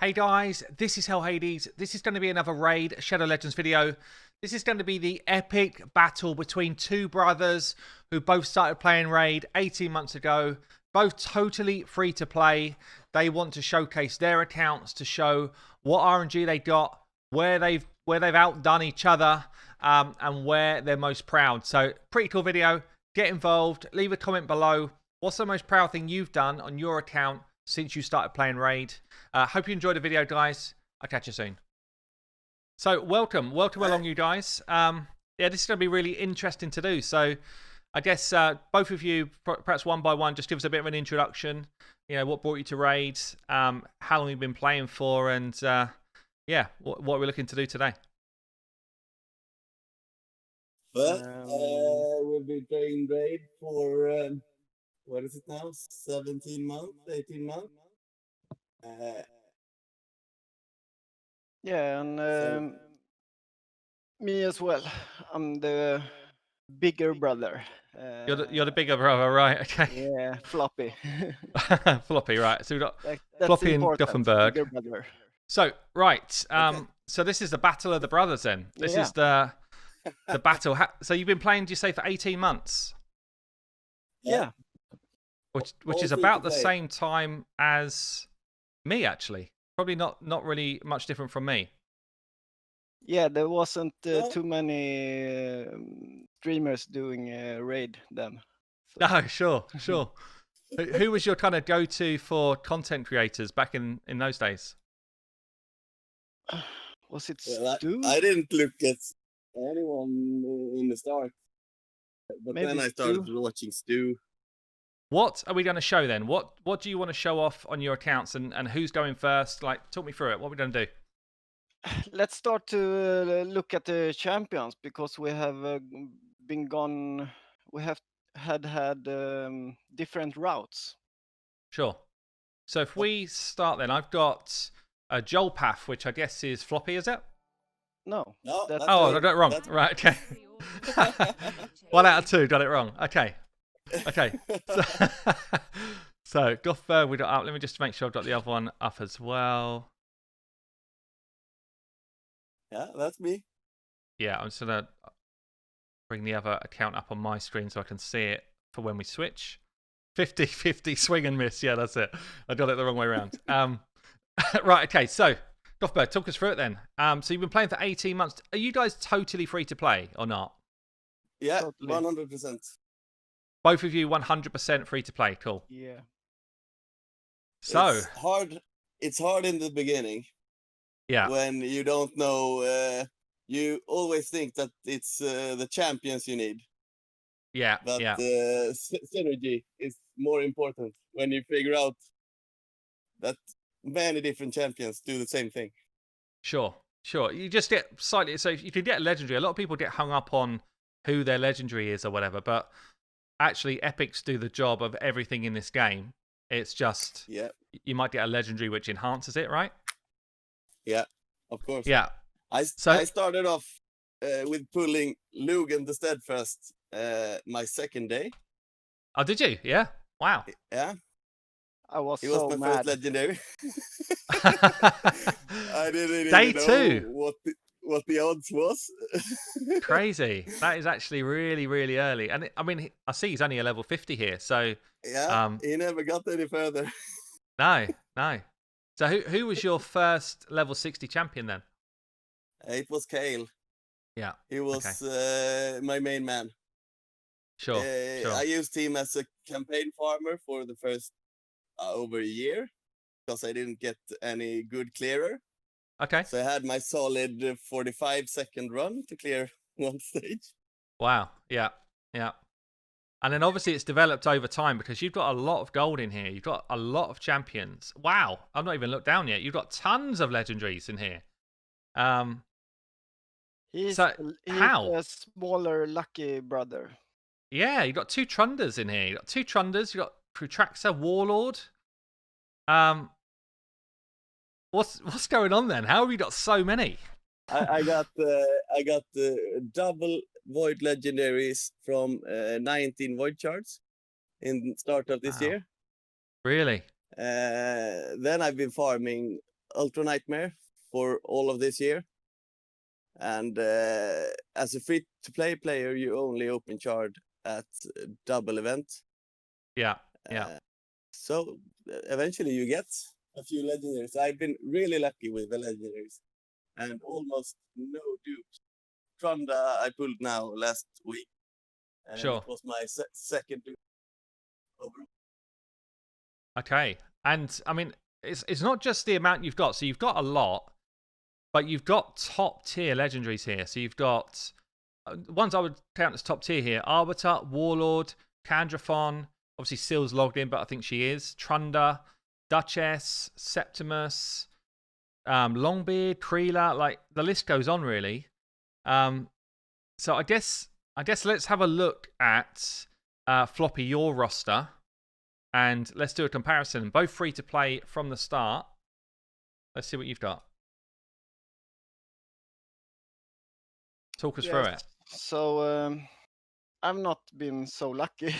Hey guys, this is Hell Hades. This is going to be another Raid Shadow Legends video. This is going to be the epic battle between two brothers who both started playing Raid 18 months ago. Both totally free to play. They want to showcase their accounts to show what RNG they got, where they've outdone each other, and where they're most proud. So pretty cool video. Get involved. Leave a comment below. What's the most proud thing you've done on your account since you started playing Raid? Hope you enjoyed the video, guys. I'll catch you soon. So welcome along, you guys. Yeah, this is going to be really interesting to do. So I guess both of you, perhaps one by one, just give us a bit of an introduction. You know, what brought you to Raid, how long you've been playing for, and yeah, what we're looking to do today. Well, we've been playing Raid for, what is it now? 17 months, 18 months? Yeah, and me as well. I'm the bigger brother. You're the bigger brother, right? Okay. Yeah, Floppy. Floppy, right. So we've got That's Floppy and important, Gothenburg. bigger brother. So, right. Okay. So this is the battle of the brothers then. This is the battle. So you've been playing, do you say, for 18 months? Yeah. Which All is free about to the play. same time as me, actually. Probably not really much different from me. Yeah, there wasn't No. too many streamers doing Raid then. So. No, sure. Who was your kind of go-to for content creators back in those days? Was it Well, Stu? I didn't look at anyone in the start. But Maybe then I started watching Stu. What are we going to show then? What do you want to show off on your accounts, and who's going first? Like, talk me through it. What are we going to do? Let's start to look at the champions, because we have been gone. We have had different routes. Sure. So if we start then, I've got a Joel Path, which I guess is Floppy, is it? No. No, that's Oh, I me. got it wrong. That's- Right, okay. 1 out of 2, got it wrong. Okay. So Gothenburg, we got up. Let me just make sure I've got the other one up as well. Yeah, that's me. Yeah, I'm just going to bring the other account up on my screen so I can see it for when we switch. 50-50 swing and miss. Yeah, that's it. I got it the wrong way around. Right, okay. So, Gothenburg, talk us through it then. So you've been playing for 18 months. Are you guys totally free to play or not? Yeah, Totally. 100%. Both of you 100% free to play. Cool. Yeah. So, It's hard in the beginning. yeah. When you don't know, you always think that it's the champions you need. Yeah, But yeah. synergy is more important when you figure out that many different champions do the same thing. Sure. You just get slightly... So you can get legendary. A lot of people get hung up on who their legendary is or whatever, but actually epics do the job of everything in this game. It's just... Yeah, You might get a legendary which enhances it, right? yeah, of course. Yeah. I started off with pulling Lugan the Steadfast my second day. Oh, did you? Yeah. Wow. Yeah, I was he was so my mad. first legendary. I didn't Day even two. know what the odds was. Crazy. That is actually really, really early. And I mean, I see he's only a level 50 here. So, Yeah, he never got any further. no. So who was your first level 60 champion then? It was Kale. Yeah. He was my main man. Sure. I used him as a campaign farmer for the first over a year because I didn't get any good clearer. Okay. So I had my solid 45-second run to clear one stage. Wow. Yeah. And then obviously it's developed over time because you've got a lot of gold in here. You've got a lot of champions. Wow. I've not even looked down yet. You've got tons of legendaries in here. He's So, how? a smaller lucky brother. Yeah, you've got 2 Trunders in here. You've got 2 Trunders. You've got Protractor, Warlord. What's going on then? How have you got so many? I got the double void legendaries from 19 void charts in start of this Wow. year. Really? Then I've been farming Ultra Nightmare for all of this year. And as a free-to-play player, you only open chart at double event. Yeah, yeah. So eventually you get a few legendaries. I've been really lucky with the legendaries, and almost no dupes. Trunda I pulled now last week, and Sure. it was my second dupe overall. Okay, and I mean, it's not just the amount you've got. So you've got a lot, but you've got top tier legendaries here. So you've got ones I would count as top tier here: Arbiter, Warlord, Candrathon. Obviously, Sill's logged in, but I think she is. Trunda, Duchess, Septimus, Longbeard, Kreela. Like the list goes on, really. So I guess let's have a look at Floppy, your roster, and let's do a comparison. Both free to play from the start. Let's see what you've got. Talk us through it. So I've not been so lucky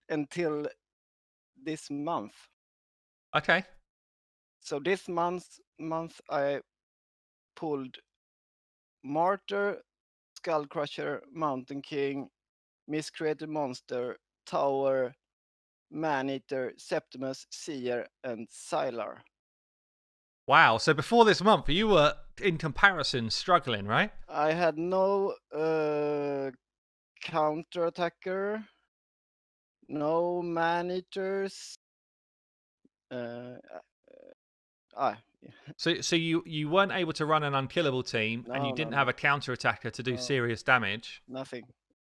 until this month. Okay. So this month I pulled Martyr, Skullcrusher, Mountain King, Miscreated Monster, Tower, Maneater, Septimus, Seer, and Sylar. Wow. So before this month, you were, in comparison, struggling, right? I had no counter attacker, no Maneaters. So you weren't able to run an unkillable team, and you didn't have a counter attacker to do serious damage. Nothing.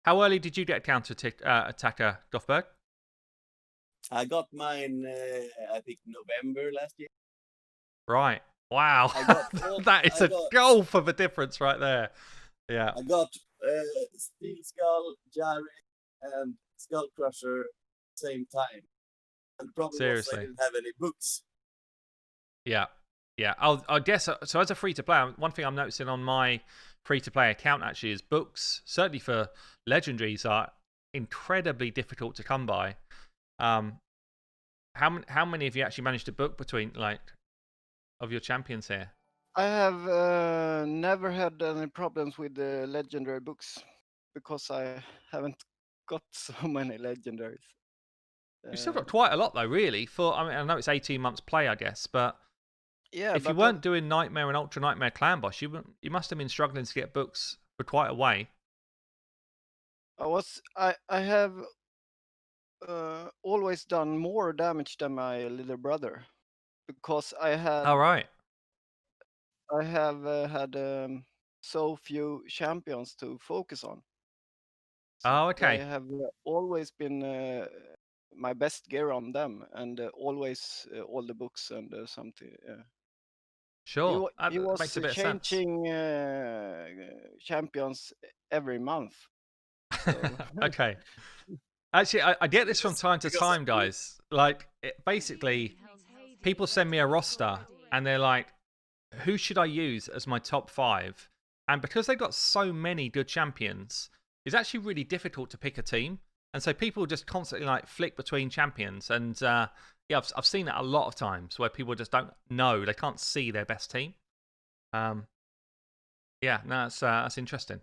How early did you get counter attacker, Gothberg? I got mine, I think November last year. Right. Wow. That is a gulf of a difference right there. Yeah. I got Steel Skull, Jarry, and Skullcrusher same time. And the problem was I didn't have any books. Yeah. Yeah. I guess so. As a free to play, one thing I'm noticing on my free to play account actually is books, certainly for legendaries, are incredibly difficult to come by. How many have you actually managed to book between, like, of your champions here? I have never had any problems with the legendary books because I haven't got so many legendaries. You've still got quite a lot though, really. I know it's 18 months play, I guess, but yeah, if you weren't doing Nightmare and Ultra Nightmare Clan Boss, you must have been struggling to get books for quite a way. I have always done more damage than my little brother because I had. All right. I have had so few champions to focus on. So okay. I have always been my best gear on them, and always all the books and something. Sure, He was makes a bit of sense. changing champions every month. So. Okay. Actually, I get this from time to time, guys. Like, basically, people send me a roster, and they're like, who should I use as my top 5? And because they've got so many good champions, it's actually really difficult to pick a team. And so people just constantly like flick between champions. And yeah, I've seen that a lot of times where people just don't know, they can't see their best team. Yeah, no, that's interesting.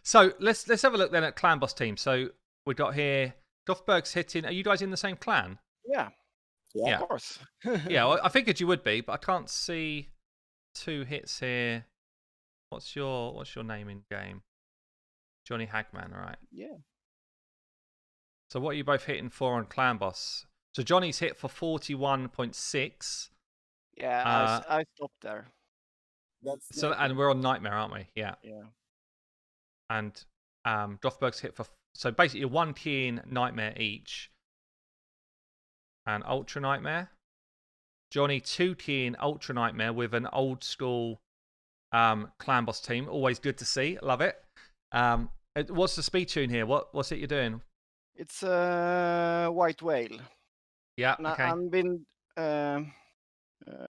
So let's have a look then at clan boss team. So we got here Gothberg's hitting. Are you guys in the same clan? Yeah. Yeah. Of course. Yeah, well, I figured you would be, but I can't see 2 hits here. What's your name in game? Johnny Hagman, all right? Yeah. So what are you both hitting for on Clan Boss? So Johnny's hit for 41.6. Yeah, I stopped there. And we're on Nightmare, aren't we? Yeah. Yeah. And Gothberg's hit for, so basically 1 key in Nightmare each. And Ultra Nightmare. Johnny 2 key in Ultra Nightmare with an old school Clan Boss team. Always good to see. Love it. What's the speed tune here? What's it you're doing? It's White Whale. Yeah. And okay.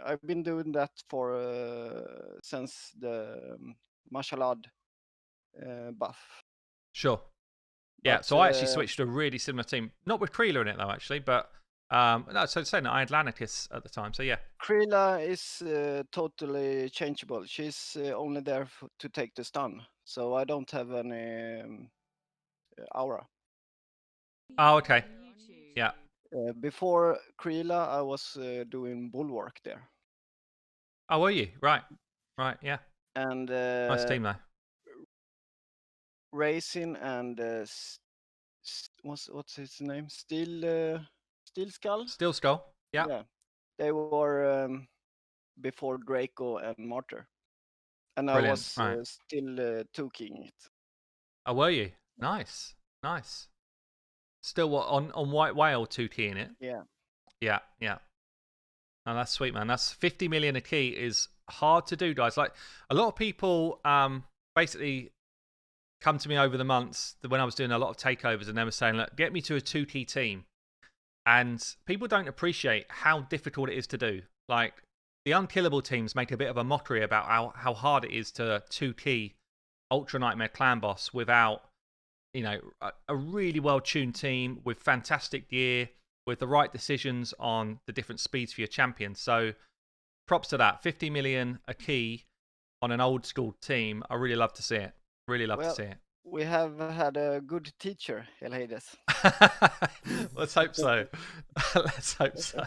I've been doing that for since the Mashalad buff. Sure. Yeah, so I actually switched to a really similar team. Not with Kreela in it, though, actually, but No, so saying I had Atlantis at the time. So yeah. Krilla is totally changeable. She's only there to take the stun, so I don't have any aura. Oh, okay. Yeah. Before Krilla, I was doing bulwark there, Oh, were you? Right. Right. Yeah. and Nice team though. Racing and what's his name? Steel Skull. Steel Skull. Yeah. Yeah, they were before Draco and Martyr, and I Brilliant. was Right. still 2-king it. Oh, were you? Nice. Nice. Still what on White Whale 2 key in it? Yeah. Yeah. Yeah. Oh, that's sweet, man. That's 50 million a key is hard to do, guys. Like a lot of people basically come to me over the months when I was doing a lot of takeovers and they were saying, look, get me to a 2 key team. And people don't appreciate how difficult it is to do. Like the unkillable teams make a bit of a mockery about how hard it is to 2 key Ultra Nightmare Clan Boss without, you know, a really well-tuned team with fantastic gear, with the right decisions on the different speeds for your champion. So props to that. 50 million a key on an old school team. I really love to see it. Really love to see it. We have had a good teacher, Hades. Let's hope so. Let's hope so.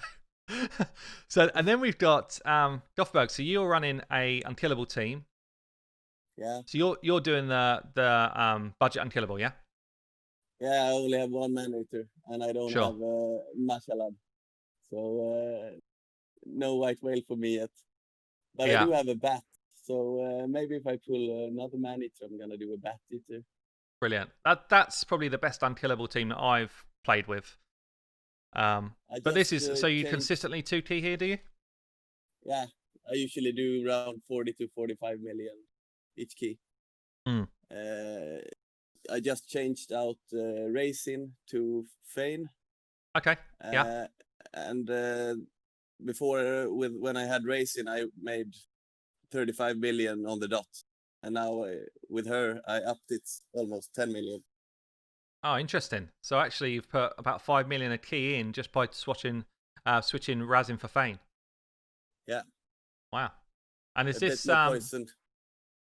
So, and then we've got Gothberg. So you're running a unkillable team. Yeah. So you're doing the budget unkillable, yeah? Yeah, I only have one manager, and I don't Sure. have Mashalad. So no white whale for me yet. But Yeah. I do have a bat. So maybe if I pull another manager, I'm gonna do a bat too. Brilliant. That's probably the best unkillable team that I've played with. But this is so you consistently 2 key here, do you? Yeah, I usually do around 40 to 45 million each key. Mm. I just changed out racing to Fane. Okay. Yeah. And before, when I had racing, I made 35 million on the dot, and now with her, I upped it almost 10 million. Oh, interesting. So actually, you've put about 5 million a key in just by switching Razin for Fane. Yeah. Wow. And is this poisoned?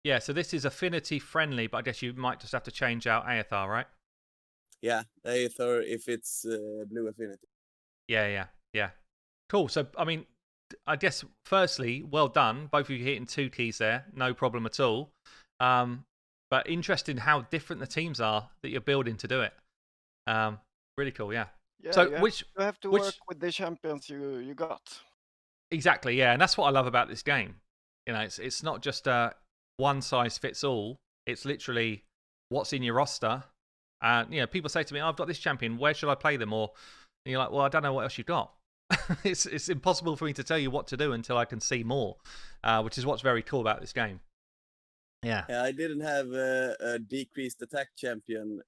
Yeah, so this is affinity friendly, but I guess you might just have to change out Aethar, right? Yeah, Aether if it's blue affinity. Yeah. Cool. So, I mean, I guess firstly, well done. Both of you hitting 2 keys there. No problem at all. But interesting how different the teams are that you're building to do it. Really cool, yeah. So you have to work with the champions you got. Exactly, yeah. And that's what I love about this game. You know, it's not just one size fits all. It's literally what's in your roster. And you know, people say to me, I've got this champion, where should I play them? Or and you're like, well, I don't know what else you've got. It's impossible for me to tell you what to do until I can see more, which is what's very cool about this game. Yeah. I didn't have a decreased attack champion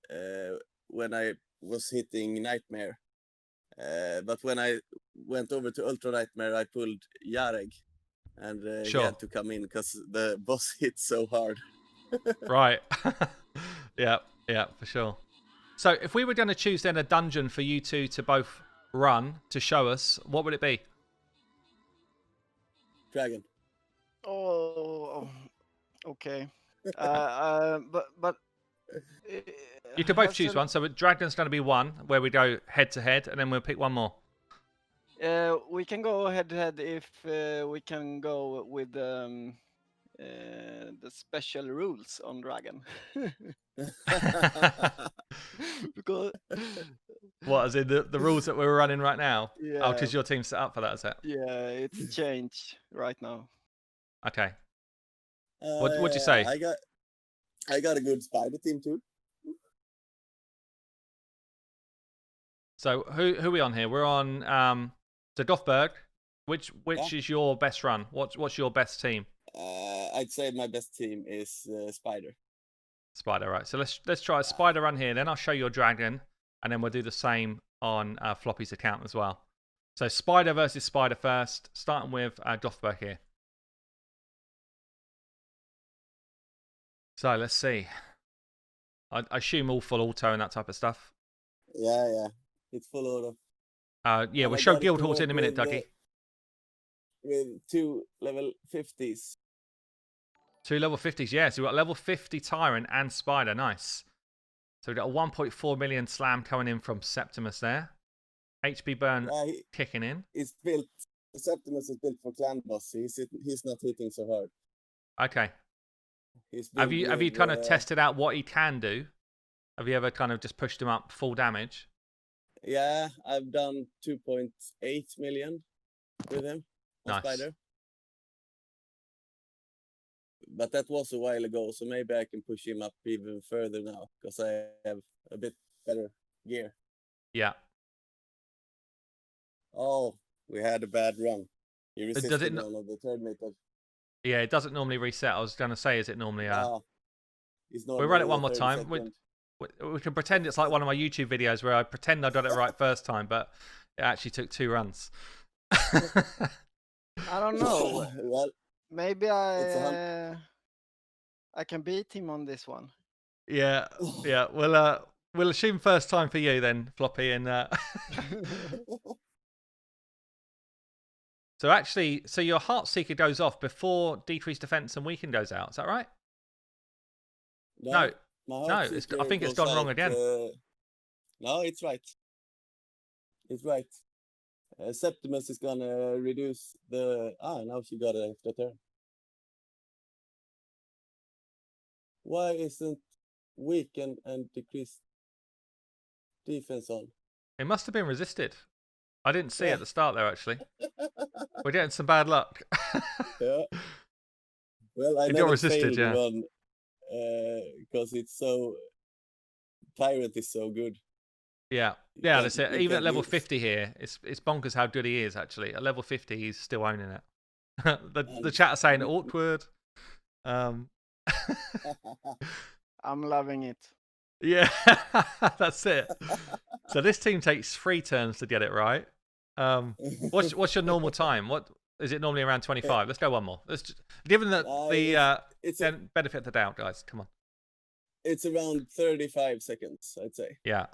when I was hitting Nightmare. But when I went over to Ultra Nightmare, I pulled Yareg. And he had to come in because the boss hit so hard. Right. Yeah, for sure. So if we were going to choose then a dungeon for you two to both run to show us, what would it be? Dragon. Oh, okay. But you could both choose one. So Dragon's going to be one where we go head to head, and then we'll pick one more. We can go head to head if we can go with the special rules on Dragon. Because what, as in the rules that we're running right now? Yeah. Oh, because your team's set up for that, is it? Yeah, it's changed right now. Okay. What'd you say? I got a good spider team too. So who are we on here? We're on so Gothberg. Which is your best run? What's your best team? I'd say my best team is Spider. Spider, right. So let's try a Spider run here. Then I'll show you a Dragon, and then we'll do the same on Floppy's account as well. So Spider versus Spider first, starting with Gothberg here. So let's see. I assume all full auto and that type of stuff. Yeah. It's full auto. Yeah, And we'll I show got it guild to halls work in a minute, with, Dougie. with 2 level 50s. 2 level 50s, yeah. So we've got level 50 Tyrant and Spider. Nice. So we've got a 1.4 million slam coming in from Septimus there. HP burn kicking in. It's built. Septimus is built for clan boss. He's not hitting so hard. Okay. He's Have built you kind of with, tested out what he can do? Have you ever kind of just pushed him up full damage? Yeah, I've done 2.8 million with him on Nice. Spider. But that was a while ago, so maybe I can push him up even further now because I have a bit better gear. Yeah. Oh, we had a bad run. He Does resisted it one of the third meters. Yeah, it doesn't normally reset. I was going to say, is it normally... It's We'll normally run it one the more 30 time. second. We can pretend it's like one of my YouTube videos where I pretend I got it right first time, but it actually took 2 runs. I don't know. Well, Maybe I can beat him on this one. Yeah. We'll assume first time for you then, Floppy. And so actually, your Heartseeker goes off before Decreased Defense and Weaken goes out. Is that right? No. I think it's gone wrong again. No, it's right. It's right. Septimus is gonna reduce the... now she got an extra turn. Why isn't Weaken and Decreased Defense on? It must have been resisted. I didn't see it at the start there, actually. We're getting some bad luck. Yeah. Well, I It got never resisted, failed yeah. one because it's so... Tyrant is so good. Yeah, that's it. Even at level 50 here, it's bonkers how good he is, actually. At level 50, he's still owning it. the chat are saying awkward. I'm loving it. Yeah, that's it. So this team takes 3 turns to get it right. What's your normal time? What is it normally around 25? Let's go one more. Given that it's benefit of the doubt, guys. Come on. It's around 35 seconds, I'd say. Yeah.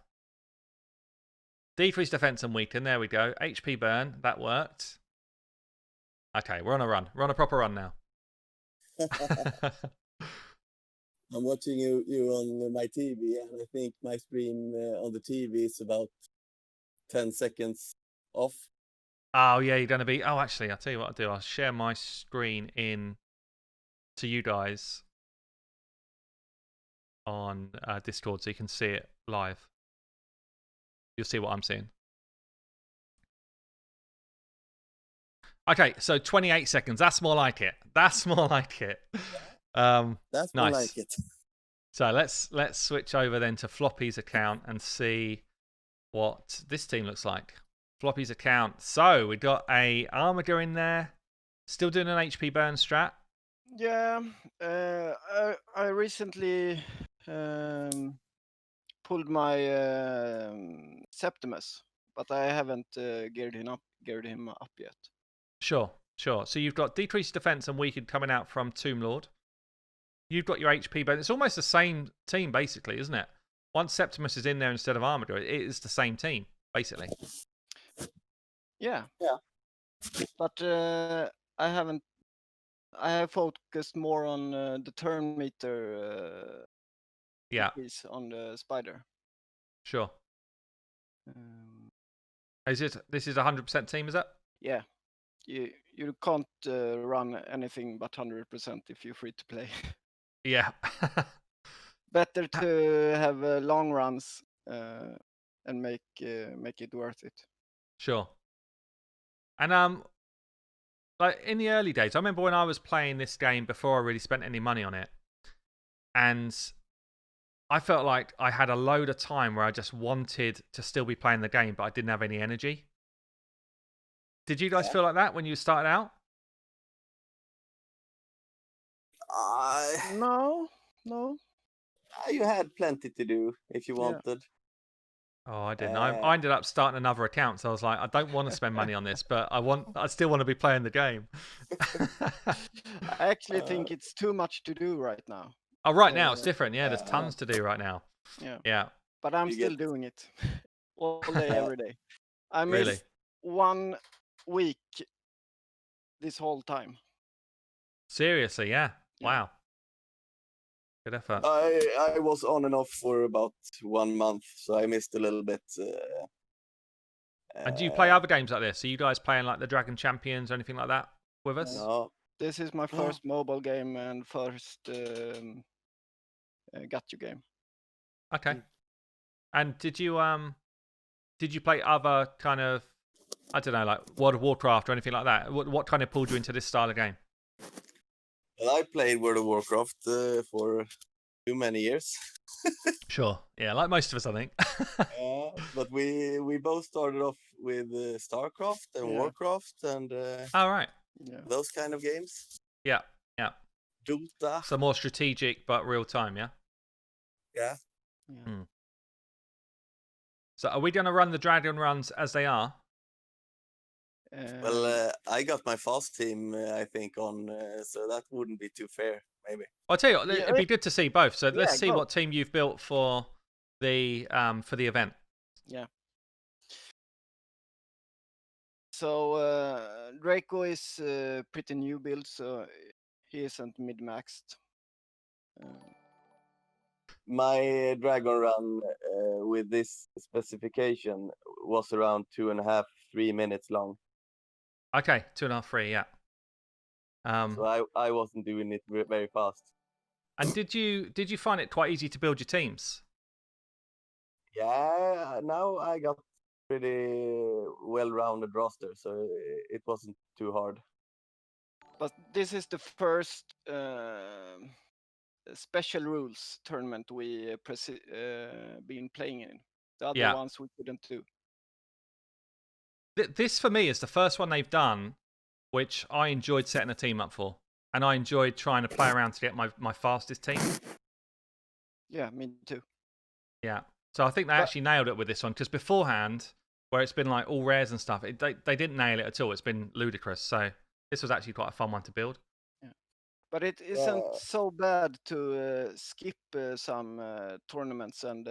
Decrease defense and weaken. There we go. HP burn. That worked. Okay, we're on a run. We're on a proper run now. I'm watching you on my TV, and I think my stream on the TV is about 10 seconds off. Oh, yeah, you're going to be... Oh, actually, I'll tell you what I'll do. I'll share my screen in to you guys on Discord so you can see it live. You'll see what I'm seeing. Okay, so 28 seconds. That's more like it. That's more like it. That's more nice. like it. So let's switch over then to Floppy's account and see what this team looks like. Floppy's account. So we got a Armiger in there. Still doing an HP burn strat. Yeah, I recently pulled my Septimus, but I haven't geared him up yet. Sure. So you've got decreased defense and weakened coming out from Tomb Lord. You've got your HP burn. It's almost the same team, basically, isn't it? Once Septimus is in there instead of Armiger, it is the same team, basically. Yeah. But I have focused more on the turn meter increase on the Spider. Sure. This is 100% team, is that? Yeah. You can't run anything but 100% if you're free to play. Yeah. Better to have long runs and make it worth it. Sure. And like in the early days, I remember when I was playing this game before I really spent any money on it, and I felt like I had a load of time where I just wanted to still be playing the game, but I didn't have any energy. Did you guys feel like that when you started out? No. You had plenty to do if you wanted. Oh, I didn't. I ended up starting another account, so I was like, I don't want to spend money on this, but I still want to be playing the game. I actually think it's too much to do right now. Oh, right now it's different. Yeah, there's tons to do right now. Yeah. But I'm still doing it all day, every day. I Really? missed 1 week this whole time. Seriously, yeah. Yeah. Wow. Good effort. I was on and off for about 1 month, so I missed a little bit. And do you play other games like this? Are you guys playing like the Dragon Champions or anything like that with us? No. This is my first mobile game and first gacha game. Okay. And did you play other kind of, I don't know, like World of Warcraft or anything like that? What kind of pulled you into this style of game? Well, I played World of Warcraft for too many years. Sure. Yeah, like most of us, I think. But we both started off with StarCraft and Yeah. Warcraft and All right. Yeah. those kind of games. Yeah. Yeah. Dota. So more strategic but real time, yeah? Yeah. Yeah. So are we going to run the Dragon runs as they are? Well, I got my fast team, I think, on, so that wouldn't be too fair, maybe. I'll tell you what, Yeah, it'd be good to see both. So let's yeah, see go. what team you've built for the event. Yeah. So Draco is pretty new build, so he isn't mid-maxed. My Dragon run with this specification was around 2.5, 3 minutes long. Okay, 2.5, 3, yeah. So I wasn't doing it very fast. And did you find it quite easy to build your teams? Yeah, now I got pretty well-rounded roster, so it wasn't too hard. But this is the first special rules tournament we been playing in. The other Yeah. ones we couldn't do. This for me is the first one they've done, which I enjoyed setting a team up for, and I enjoyed trying to play around to get my fastest team. Yeah, me too. Yeah. So I think they actually nailed it with this one, because beforehand, where it's been like all rares and stuff, they didn't nail it at all. It's been ludicrous. So this was actually quite a fun one to build. Yeah. But it isn't so bad to skip some tournaments and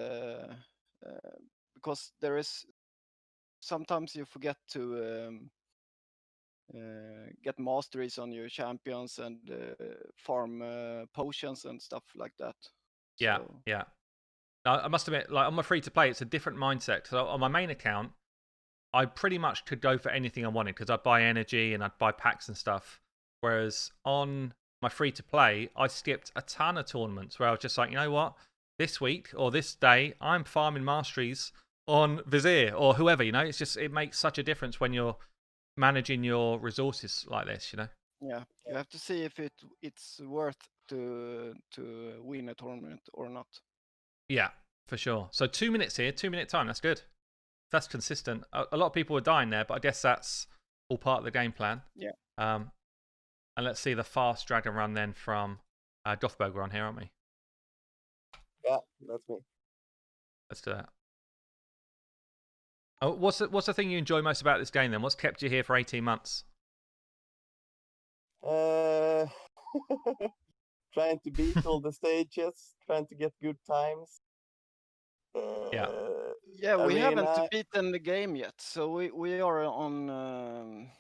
because there is sometimes you forget to get masteries on your champions and farm potions and stuff like that. Yeah, So, yeah. I must admit, like on my free to play, it's a different mindset. So on my main account, I pretty much could go for anything I wanted because I'd buy energy and I'd buy packs and stuff. Whereas on my free to play, I skipped a ton of tournaments where I was just like, you know what, this week or this day, I'm farming masteries on Vizier or whoever. You know, it's just it makes such a difference when you're managing your resources like this. You know. yeah, you have to see if it's worth to win a tournament or not. Yeah, for sure. So 2 minutes here, 2 minute time. That's good. That's consistent. A lot of people were dying there, but I guess that's all part of the game plan. Yeah. And let's see the fast dragon run then from Dothberger on here, aren't we? Yeah, that's me. Let's do that. Oh, what's the thing you enjoy most about this game then? What's kept you here for 18 months? Trying to beat all the stages, trying to get good times. Yeah, we haven't Arena. beaten the game yet, so we are on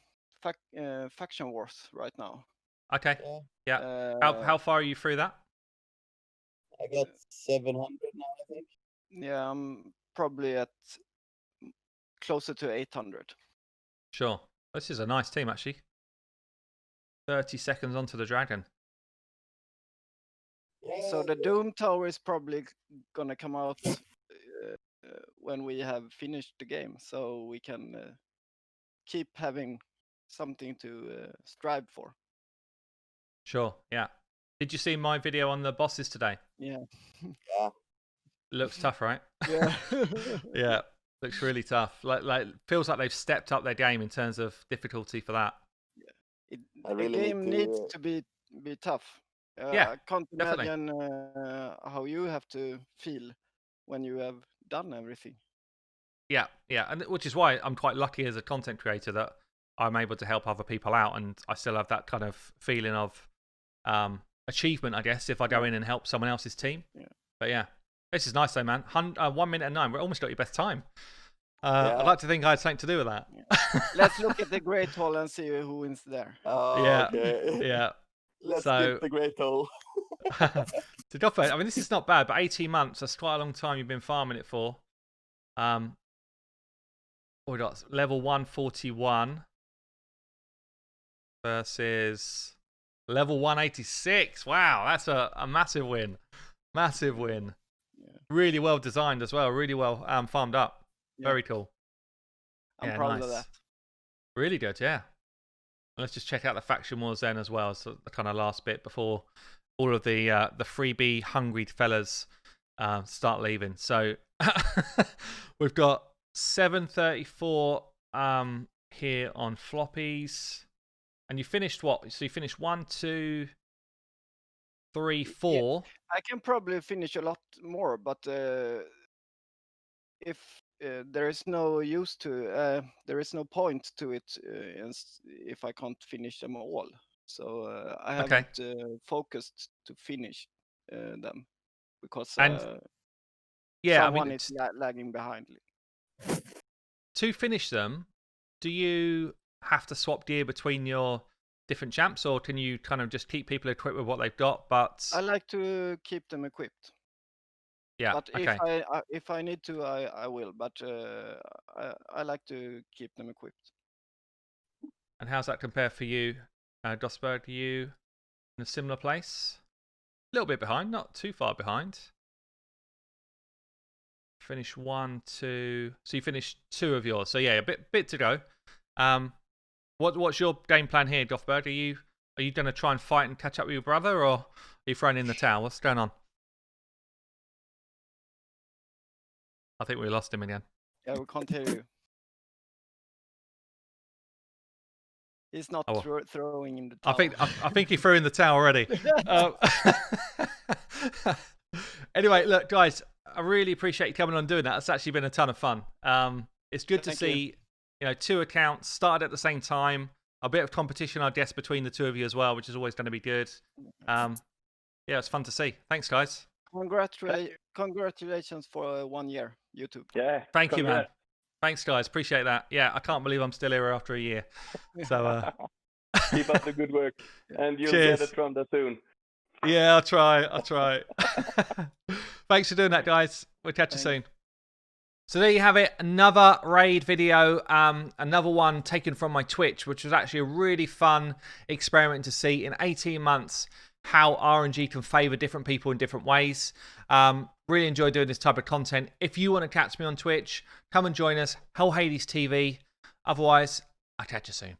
faction wars right now. Okay. Yeah. How far are you through that? I got 700 now, I think. Yeah, I'm probably at closer to 800. Sure. This is a nice team actually. 30 seconds onto the dragon. So the Doom Tower is probably gonna come out when we have finished the game, so we can keep having something to strive for. Sure, yeah. Did you see my video on the bosses today? Yeah. Looks tough, right? Yeah. Yeah, looks really tough. Like feels like they've stepped up their game in terms of difficulty for that. The game needs to be tough. Yeah, I can't definitely. imagine how you have to feel when you have done everything. Yeah, and which is why I'm quite lucky as a content creator that I'm able to help other people out, and I still have that kind of feeling of achievement, I guess, if I go in and help someone else's team. Yeah. But yeah, this is nice though, man. 1 minute and 9. We're almost got your best time. I'd like to think I had something to do with that. Let's look at the Great Hall and see who wins there. Oh, Yeah. okay. Yeah. Let's So- skip the Great Hole. To Doffer, I mean, this is not bad, but 18 months, that's quite a long time you've been farming it for. We got level 141 versus level 186. Wow, that's a massive win. Massive win. Yeah. Really well designed as well. Really well farmed up. Yeah. Very cool. I'm Yeah, proud of nice. that. Really good, yeah. Let's just check out the faction wars then as well. So the kind of last bit before all of the freebie hungry fellas start leaving. So we've got 734 here on floppies, and you finished what? So you finished 1, 2, 3, 4. I can probably finish a lot more, but if there is no use to, there is no point to it if I can't finish them all. So I Okay. haven't focused to finish them because And yeah, I someone mean, is lagging behind. to finish them, do you have to swap gear between your different champs, or can you kind of just keep people equipped with what they've got? But I like to keep them equipped. yeah, But okay. if I need to, I will. But I like to keep them equipped. And how's that compare for you, Dosberg? Are you in a similar place? A little bit behind, not too far behind. Finish 1, 2. So you finished 2 of yours. So yeah, a bit to go. What's your game plan here, Dofberg? Are you going to try and fight and catch up with your brother, or are you throwing in the towel? What's going on? I think we lost him again. Yeah, we can't hear you. He's not Oh, well. throwing in the towel. I think he threw in the towel already. Anyway, look, guys, I really appreciate you coming on and doing that. It's actually been a ton of fun. It's good to see, you know, 2 accounts started at the same time. A bit of competition, I guess, between the 2 of you as well, which is always going to be good. Yeah, it's fun to see. Thanks, guys. Congratulations for 1 year, YouTube. Yeah. Thank you, man. Thanks, guys. Appreciate that. Yeah, I can't believe I'm still here after a year. So keep up the good work, and you'll Cheers. get it from the soon. Yeah, I'll try. Thanks for doing that, guys. We'll catch you soon. So there you have it, another raid video, another one taken from my Twitch, which was actually a really fun experiment to see in 18 months how RNG can favour different people in different ways. Really enjoy doing this type of content. If you want to catch me on Twitch, come and join us, Hell Hades TV. Otherwise, I'll catch you soon.